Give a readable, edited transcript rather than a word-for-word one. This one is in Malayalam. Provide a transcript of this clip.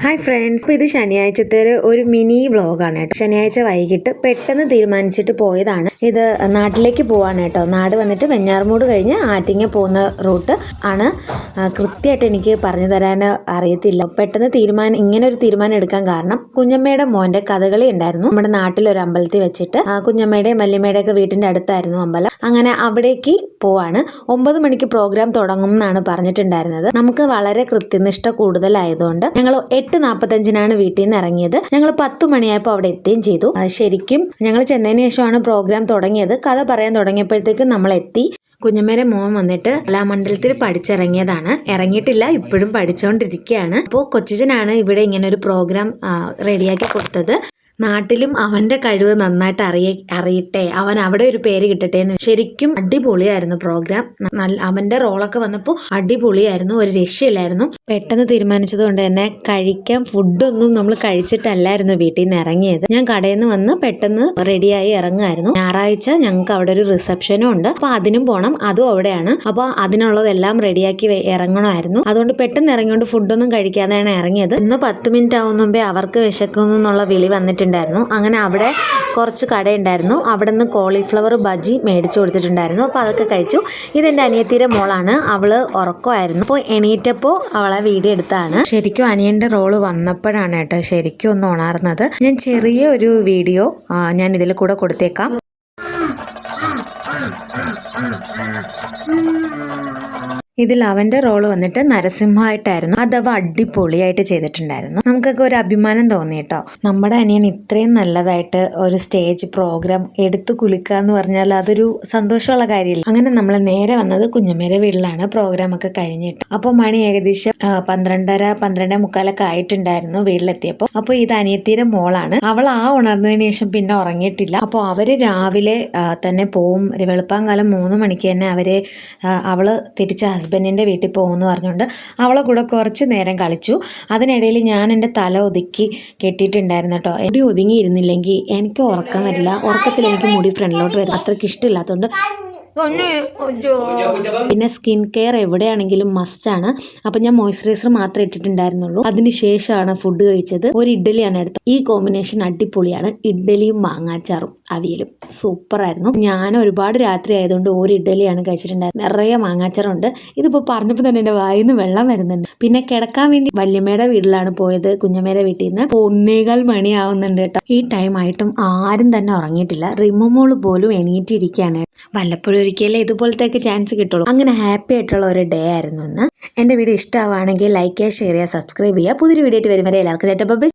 ഹായ് ഫ്രണ്ട്സ്, അപ്പോൾ ഇത് ശനിയാഴ്ചത്തെ ഒരു മിനി വ്ളോഗാണ് കേട്ടോ. ശനിയാഴ്ച വൈകിട്ട് പെട്ടെന്ന് തീരുമാനിച്ചിട്ട് പോയതാണ്. ഇത് നാട്ടിലേക്ക് പോവാണ് കേട്ടോ. നാട് വന്നിട്ട് വെഞ്ഞാറമൂട് കഴിഞ്ഞ് ആറ്റിങ്ങ പോകുന്ന റൂട്ട് ആണ്. കൃത്യമായിട്ട് എനിക്ക് പറഞ്ഞു തരാൻ അറിയത്തില്ല. പെട്ടെന്ന് ഇങ്ങനെ ഒരു തീരുമാനം എടുക്കാൻ കാരണം കുഞ്ഞമ്മയുടെ മോൻ്റെ കഥകളി ഉണ്ടായിരുന്നു നമ്മുടെ നാട്ടിലൊരു അമ്പലത്തിൽ വെച്ചിട്ട്. കുഞ്ഞമ്മയുടെയും വല്യമ്മയുടെ ഒക്കെ വീട്ടിൻ്റെ അടുത്തായിരുന്നു അമ്പലം. അങ്ങനെ അവിടേക്ക് പോവാണ്. 9 മണിക്ക് പ്രോഗ്രാം തുടങ്ങും എന്നാണ് പറഞ്ഞിട്ടുണ്ടായിരുന്നത്. നമുക്ക് വളരെ കൃത്യനിഷ്ഠ കൂടുതലായതുകൊണ്ട് ഞങ്ങൾ 8:45 വീട്ടിൽ നിന്ന് ഇറങ്ങിയത്. ഞങ്ങൾ 10 മണിയായപ്പോൾ അവിടെ എത്തുകയും ചെയ്തു. ശരിക്കും ഞങ്ങൾ ചെന്നതിന് ശേഷമാണ് പ്രോഗ്രാം തുടങ്ങിയത്. കഥ പറയാൻ തുടങ്ങിയപ്പോഴത്തേക്കും നമ്മൾ എത്തി. കുഞ്ഞമ്മേരെ മോൻ വന്നിട്ട് കലാമണ്ഡലത്തിൽ പഠിച്ചിറങ്ങിയതാണ്. ഇറങ്ങിയിട്ടില്ല, ഇപ്പോഴും പഠിച്ചുകൊണ്ടിരിക്കുകയാണ്. അപ്പോൾ കൊച്ചച്ഛനാണ് ഇവിടെ ഇങ്ങനെ ഒരു പ്രോഗ്രാം റെഡിയാക്കി കൊടുത്തത്. നാട്ടിലും അവൻ്റെ കഴിവ് നന്നായിട്ട് അറിയട്ടെ, അവൻ അവിടെ ഒരു പേര് കിട്ടട്ടെ എന്ന്. ശരിക്കും അടിപൊളിയായിരുന്നു പ്രോഗ്രാം. അവൻ്റെ റോളൊക്കെ വന്നപ്പോൾ അടിപൊളിയായിരുന്നു, ഒരു രക്ഷയില്ലായിരുന്നു. പെട്ടെന്ന് തീരുമാനിച്ചത് കൊണ്ട് തന്നെ കഴിക്കാൻ ഫുഡൊന്നും നമ്മൾ കഴിച്ചിട്ടല്ലായിരുന്നു വീട്ടിൽ നിന്ന് ഇറങ്ങിയത്. ഞാൻ കടയിൽ നിന്ന് വന്ന് പെട്ടെന്ന് റെഡിയായി ഇറങ്ങുമായിരുന്നു. ഞായറാഴ്ച ഞങ്ങൾക്ക് അവിടെ ഒരു റിസപ്ഷനും ഉണ്ട്, അപ്പോൾ അതിനും പോകണം, അതും അവിടെയാണ്. അപ്പോൾ അതിനുള്ളതെല്ലാം റെഡിയാക്കി ഇറങ്ങണമായിരുന്നു. അതുകൊണ്ട് പെട്ടെന്ന് ഇറങ്ങിയോണ്ട് ഫുഡൊന്നും കഴിക്കാതെയാണ് ഇറങ്ങിയത്. ഇന്ന് 10 മിനിറ്റ് ആവുന്ന മുമ്പേ അവർക്ക് വിശക്കുന്നു എന്നുള്ള വിളി വന്നിട്ടുണ്ടായിരുന്നു. അങ്ങനെ അവിടെ കുറച്ച് കടയുണ്ടായിരുന്നു. അവിടെ നിന്ന് കോളിഫ്ലവർ ബജി മേടിച്ചു കൊടുത്തിട്ടുണ്ടായിരുന്നു. അപ്പോൾ അതൊക്കെ കഴിച്ചു. ഇതെൻ്റെ അനിയത്തിയുടെ മോളാണ്. അവള് ഉറക്കമായിരുന്നു. അപ്പോൾ എണീറ്റപ്പോൾ അവളെ വീഡിയോ എടുത്താണ്. ശരിക്കും അനിയൻ്റെ റോള് വന്നപ്പോഴാണ് കേട്ടോ ശരിക്കും ഒന്ന് ഉണർന്നത്. ഞാൻ ചെറിയ ഒരു വീഡിയോ ഞാൻ ഇതിൽ കൂടെ കൊടുത്തേക്കാം. ഇതിൽ അവൻ്റെ റോള് വന്നിട്ട് നരസിംഹമായിട്ടായിരുന്നു. അതവ അടിപൊളിയായിട്ട് ചെയ്തിട്ടുണ്ടായിരുന്നു. നമുക്കൊക്കെ ഒരു അഭിമാനം തോന്നി കേട്ടോ. നമ്മുടെ അനിയൻ ഇത്രയും നല്ലതായിട്ട് ഒരു സ്റ്റേജ് പ്രോഗ്രാം എടുത്തു കുലിക്കുക എന്ന് പറഞ്ഞാൽ അതൊരു സന്തോഷമുള്ള കാര്യമില്ല. അങ്ങനെ നമ്മൾ നേരെ വന്നത് കുഞ്ഞമ്മേരെ വീട്ടിലാണ്. പ്രോഗ്രാം ഒക്കെ കഴിഞ്ഞിട്ട് അപ്പോൾ മണി ഏകദേശം 12:30-12:45 ആയിട്ടുണ്ടായിരുന്നു വീട്ടിലെത്തിയപ്പോൾ. അപ്പോൾ ഇത് അനിയത്തിയുടെ മോളാണ്. അവൾ ഉണർന്നതിന് ശേഷം പിന്നെ ഉറങ്ങിയിട്ടില്ല. അപ്പോൾ അവര് രാവിലെ തന്നെ പോവും. വെളുപ്പാങ്കാലം 3 മണിക്ക് തന്നെ അവള് തിരിച്ച് ഹസ്ബൻഡിൻ്റെ വീട്ടിൽ പോകുമെന്ന് പറഞ്ഞുകൊണ്ട് അവളെ കൂടെ കുറച്ച് നേരം കളിച്ചു. അതിനിടയിൽ ഞാൻ എൻ്റെ തല ഒതുക്കി കെട്ടിയിട്ടുണ്ടായിരുന്നു കേട്ടോ. മുടി ഒതുങ്ങിയിരുന്നില്ലെങ്കിൽ എനിക്ക് ഉറക്കം വരില്ല. ഉറക്കത്തിൽ എനിക്ക് മുടി ഫ്രണ്ടിലോട്ട് വരും. അത്രയ്ക്ക് ഇഷ്ടമില്ലാത്തതുകൊണ്ട് പിന്നെ സ്കിൻ കെയർ എവിടെയാണെങ്കിലും മസ്റ്റാണ്. അപ്പം ഞാൻ മോയ്സ്ചറൈസർ മാത്രമേ ഇട്ടിട്ടുണ്ടായിരുന്നുള്ളൂ. അതിനുശേഷമാണ് ഫുഡ് കഴിച്ചത്. ഒരു ഇഡ്ഡലിയാണ് എടുത്തത്. ഈ കോമ്പിനേഷൻ അടിപൊളിയാണ്. ഇഡ്ഡലിയും മാങ്ങാച്ചാറും അവിയലും സൂപ്പറായിരുന്നു. ഞാൻ ഒരുപാട് രാത്രി ആയതുകൊണ്ട് ഒരു ഇഡ്ഡലിയാണ് കഴിച്ചിട്ടുണ്ടായിരുന്നത്. നിറയെ മാങ്ങാച്ചാറുണ്ട്. ഇതിപ്പോൾ പറഞ്ഞപ്പോൾ തന്നെ എൻ്റെ വായിൽ നിന്ന് വെള്ളം വരുന്നുണ്ട്. പിന്നെ കിടക്കാൻ വേണ്ടി വല്യമ്മയുടെ വീട്ടിലാണ് പോയത്. കുഞ്ഞമ്മയുടെ വീട്ടിൽ നിന്ന് 1:15 മണിയാവുന്നുണ്ട് കേട്ടോ. ഈ ടൈം ആയിട്ടും ആരും തന്നെ ഉറങ്ങിയിട്ടില്ല. റിമോമോള് പോലും എണീറ്റിരിക്കുകയാണ്. വല്ലപ്പോഴും ഒരിക്കലേ ഇതുപോലത്തെ ചാൻസ് കിട്ടുള്ളൂ. അങ്ങനെ ഹാപ്പി ആയിട്ടുള്ള ഒരു ഡേ ആയിരുന്നു ഇന്ന്. എൻ്റെ വീഡിയോ ഇഷ്ടമാണെങ്കിൽ ലൈക്ക് ചെയ്യുക, ഷെയർ ചെയ്യുക, സബ്സ്ക്രൈബ് ചെയ്യുക. പുതിയൊരു വീഡിയോ ആയിട്ട് വരും വരെ എല്ലാവർക്കും ബൈ.